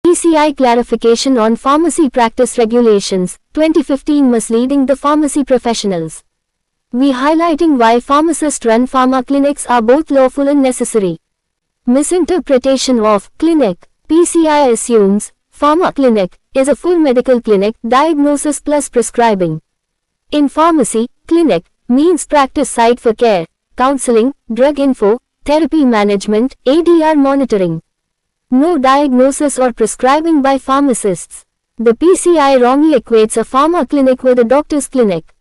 PCI Clarification on Pharmacy Practice Regulations, 2015 Misleading the Pharmacy Professionals. We highlighting why pharmacist-run pharma clinics are both lawful and necessary. Misinterpretation of clinic. PCI assumes pharma clinic is a full medical clinic, diagnosis plus prescribing. In pharmacy, clinic means practice site for care, counseling, drug info, therapy management, ADR monitoring. No diagnosis or prescribing by pharmacists. The PCI wrongly equates a pharma clinic with a doctor's clinic.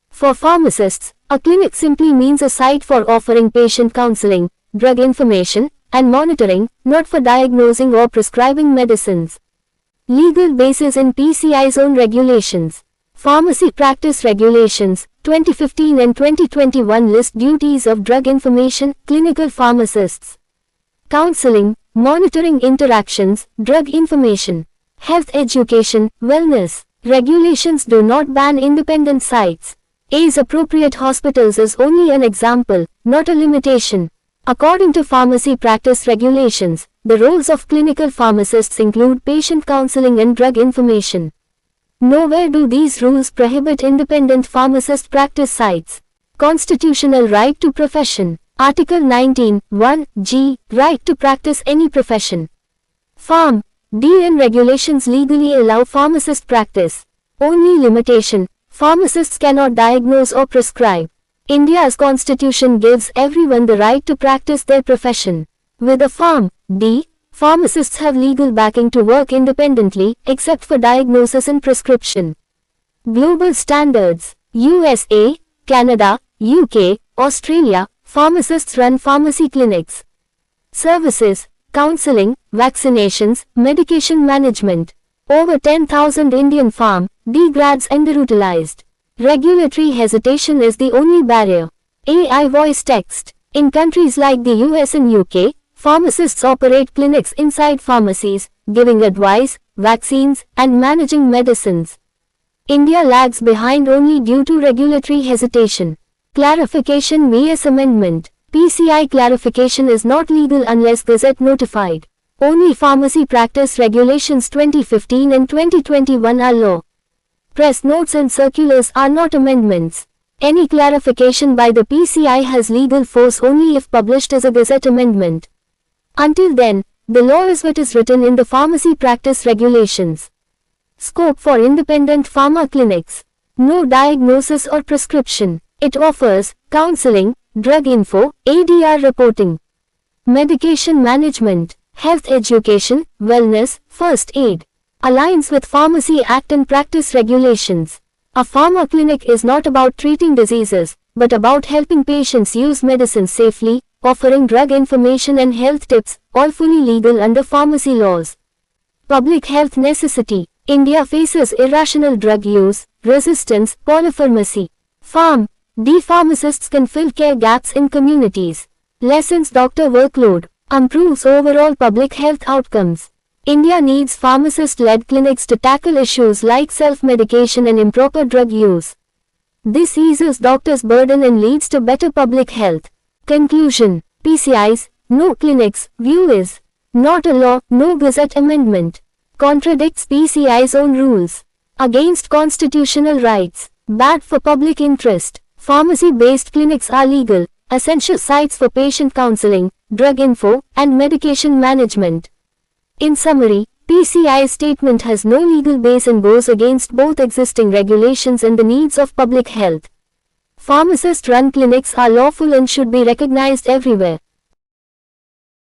For pharmacists, a clinic simply means a site for offering patient counseling, drug information, and monitoring, not for diagnosing or prescribing medicines. Legal basis in PCI's own regulations. Pharmacy Practice Regulations, 2015 and 2021 list duties of drug information, clinical pharmacists. Counseling, monitoring interactions, drug information. Health education, wellness. Regulations do not ban independent sites. Age-appropriate hospitals is only an example, not a limitation. According to Pharmacy Practice Regulations, the roles of clinical pharmacists include patient counseling and drug information. Nowhere do these rules prohibit independent pharmacist practice sites. Constitutional right to profession. Article 19, 1(g), right to practice any profession. Pharm. DN regulations legally allow pharmacist practice. Only limitation, pharmacists cannot diagnose or prescribe. India's constitution gives everyone the right to practice their profession. With a Pharm. D, pharmacists have legal backing to work independently, except for diagnosis and prescription. Global standards. USA, Canada, UK, Australia, pharmacists run pharmacy clinics. Services, counseling, vaccinations, medication management. Over 10,000 Indian Pharm. D grads underutilized. Regulatory hesitation is the only barrier. AI voice text. In countries like the US and UK, pharmacists operate clinics inside pharmacies, giving advice, vaccines, and managing medicines. India lags behind only due to regulatory hesitation. Clarification vs. Amendment. PCI clarification is not legal unless Gazette notified. Only Pharmacy Practice Regulations 2015 and 2021 are law. Press notes and circulars are not amendments. Any clarification by the PCI has legal force only if published as a Gazette amendment. Until then, the law is what is written in the Pharmacy Practice Regulations. Scope for independent pharma clinics. No diagnosis or prescription. It offers counseling, drug info, ADR reporting. Medication management, health education, wellness, first aid. Aligns with Pharmacy Act and Practice Regulations. A pharma clinic is not about treating diseases, but about helping patients use medicines safely, offering drug information and health tips, all fully legal under pharmacy laws. Public health necessity. India faces irrational drug use, resistance, polypharmacy. Pharm. D pharmacists can fill care gaps in communities. Lessens doctor workload. Improves overall public health outcomes. India needs pharmacist-led clinics to tackle issues like self-medication and improper drug use. This eases doctors' burden and leads to better public health. Conclusion. PCI's no clinics view is not a law, no Gazette amendment. Contradicts PCI's own rules. Against constitutional rights. Bad for public interest. Pharmacy-based clinics are legal, essential sites for patient counseling, drug info, and medication management. In summary, PCI's statement has no legal base and goes against both existing regulations and the needs of public health. Pharmacist-run clinics are lawful and should be recognized everywhere.